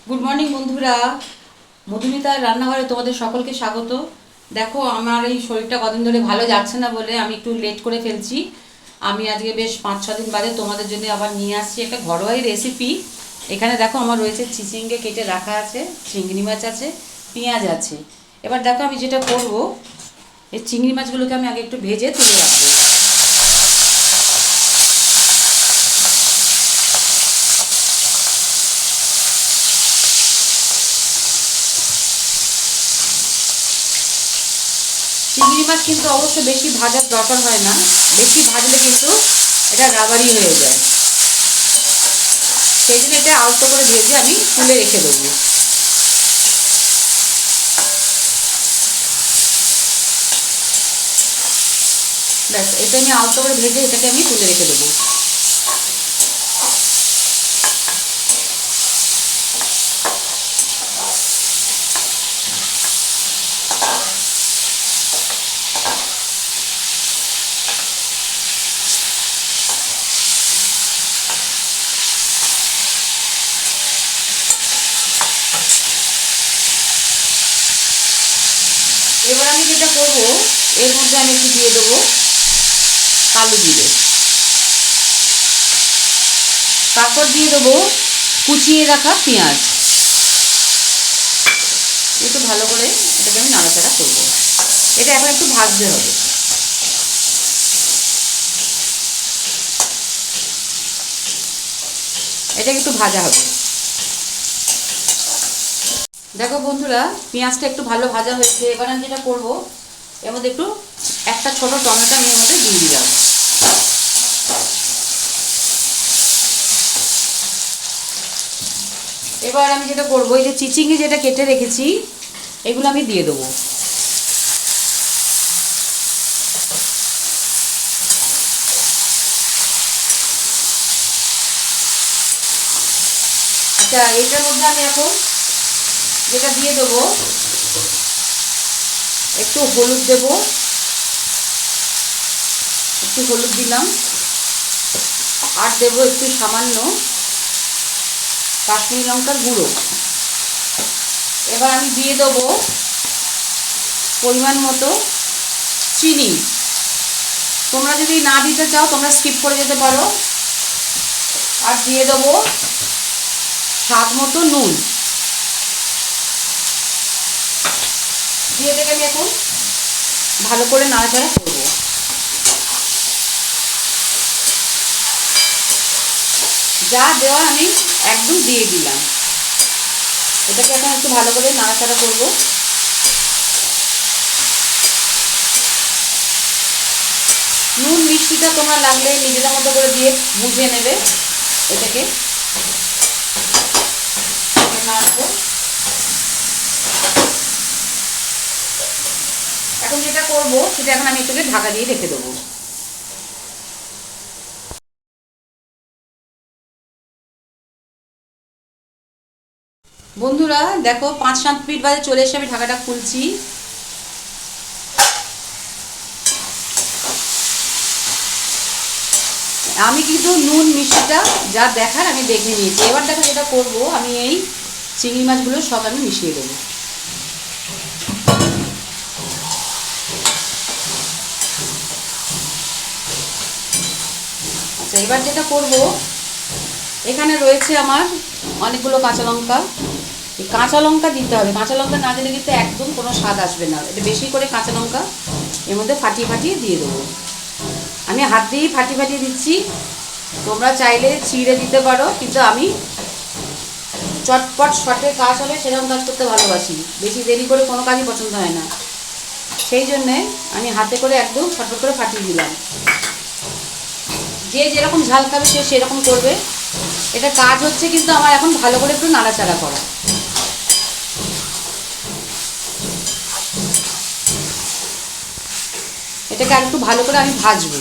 Good morning বন্ধুরা, মধুমিতার রান্নাঘরে তোমাদের সকলকে স্বাগত। দেখো, আমার এই শরীরটা কদিন ধরে ভালো যাচ্ছে না বলে আমি একটু লেট করে ফেলছি। আমি আজকে বেশ 5-6 দিন বাদে তোমাদের জন্য আবার নিয়ে আসছি একটা ঘরোয়াই রেসিপি। এখানে দেখো আমার রয়েছে চিচিঙ্গে কেটে রাখা আছে, চিংড়ি মাছ আছে, পেঁয়াজ আছে। এবার দেখো আমি যেটা করব, এই চিংড়ি মাছগুলোকে আমি আগে একটু ভেজে তুলে রাখবো। চিংড়ি মাছ কিন্তু অবশ্য বেশি ভাজার দরকার হয় না, বেশি ভাজলে কিন্তু এটা রাবারি হয়ে যায়। সেই জন্য এটা আলতো করে ভেজে আমি তুলে রেখে দেবো। ব্যাস, এটা আমি আলতো করে ভেজে এটাকে আমি তুলে রেখে দেবো। এবার আমি যেটা করব, এর মধ্যে আমি একটু দিয়ে দেবো কালো জিরে, তারপর দিয়ে দেবো কুচিয়ে রাখা পেঁয়াজ। একটু ভালো করে এটাকে আমি নাড়াচাড়া করবো। এটা এখন একটু ভাজতে হবে। এটা একটু ভাজা হবে। দেখো বন্ধুরা, পেঁয়াজটা একটু ভালো ভাজা হয়েছে। এবার আমি যেটা করবো, এর মধ্যে একটু একটা ছোট টমেটো আমি এর মধ্যে দিয়ে দিলাম। এবার আমি যেটা করবো, এই যে চিচিঙ্গে যেটা কেটে রেখেছি এগুলো আমি দিয়ে দেবো। আচ্ছা, এইটার মধ্যে আমি এখন যেটা দিয়ে দেবো, একটু হলুদ দেবো, একটু হলুদ দিলাম। আর দেবো একটু সামান্য কাশ্মীরি লঙ্কার গুঁড়ো। এবার আমি দিয়ে দেবো পরিমাণ মতো চিনি। তোমরা যদি না দিতে চাও তোমরা স্কিপ করে যেতে পারো। আর দিয়ে দেবো স্বাদ মতো নুন। দিয়ে এটাকে আমি এখন ভালো করে নাড়াচাড়া করবো। যা দেওয়া আমি একদম দিয়ে দিলাম। এটাকে এখন একটু ভালো করে নাড়াচাড়া করবো। নুন মিষ্টিটা তোমরা লাগলে নিজেদের মতো করে দিয়ে বুঝে নেবে। এটাকে নাড়বো। এখন যেটা করবো সেটা এখন আমি এটাকে ঢাকা দিয়ে রেখে দেবো। বন্ধুরা দেখো, 5-7 মিনিট বাদে চলে এসে আমি ঢাকাটা খুলছি। আমি কিন্তু নুন মিষ্টিটা যা দেখার আমি দেখে নিয়েছি। এবার দেখো যেটা করবো, আমি এই চিংড়ি মাছগুলো সব আমি মিশিয়ে দেবো। আচ্ছা, এবার যেটা করবো, এখানে রয়েছে আমার অনেকগুলো কাঁচা লঙ্কা। এই কাঁচা লঙ্কা দিতে হবে, কাঁচা লঙ্কা না দিলে কিন্তু একদম কোনো স্বাদ আসবে না। এটা বেশি করে কাঁচা লঙ্কা এর মধ্যে ফাটিয়ে ফাটিয়ে দিয়ে দেবো। আমি হাত দিয়েই ফাটিয়ে ফাটিয়ে দিচ্ছি। তোমরা চাইলে চিড়ে দিতে পারো, কিন্তু আমি চটপট শর্টে কাজ হবে সেরকম কাজ করতে ভালোবাসি। বেশি দেরি করে কোনো কাজই পছন্দ হয় না। সেই জন্যে আমি হাতে করে একদম ছটপট করে ফাটিয়ে দিলাম। যে যেরকম ঝাল খাবে সে সেরকম করবে। এটা কাজ হচ্ছে কিন্তু আমার এখন ভালো করে একটু নাড়াচাড়া করা। এটাকে আর একটু ভালো করে আমি ভাজবো।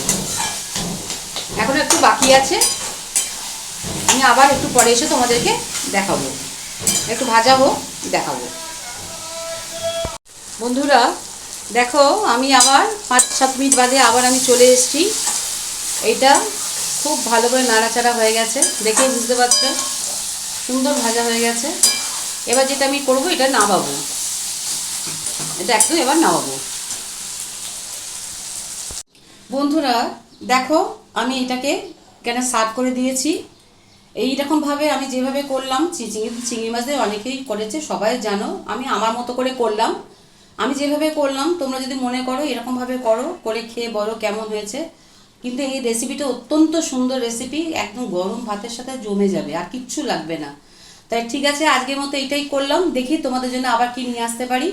এখন একটু বাকি আছে, আমি আবার একটু পরে এসে তোমাদেরকে দেখাবো। একটু ভাজা হোক, দেখাবো। বন্ধুরা দেখো, আমি আবার 5-7 মিনিট বাদে আবার আমি চলে এসেছি। এইটা খুব ভালো করে নাড়াচাড়া হয়ে গেছে, দেখেই বুঝতে পারছো সুন্দর ভাজা হয়ে গেছে। এবার যেটা আমি করবো, এটা নামাবো, এটা একদম এবার নামাবো। বন্ধুরা দেখো, আমি এটাকে কেন সার্ভ করে দিয়েছি। এইরকমভাবে আমি যেভাবে করলাম, চিংড়ি মাছ দিয়ে অনেকেই করেছে, সবাই জানো, আমি আমার মতো করে করলাম। আমি যেভাবে করলাম তোমরা যদি মনে করো এরকমভাবে করো, করে খেয়ে বলো কেমন হয়েছে। কিন্তু এই রেসিপিটা অত্যন্ত সুন্দর রেসিপি, একদম গরম ভাতের সাথে জমে যাবে, আর কিচ্ছু লাগবে না। তাই ঠিক আছে, আজকের মতো এইটাই করলাম, দেখি তোমাদের জন্য আবার কি নিয়ে আসতে পারি।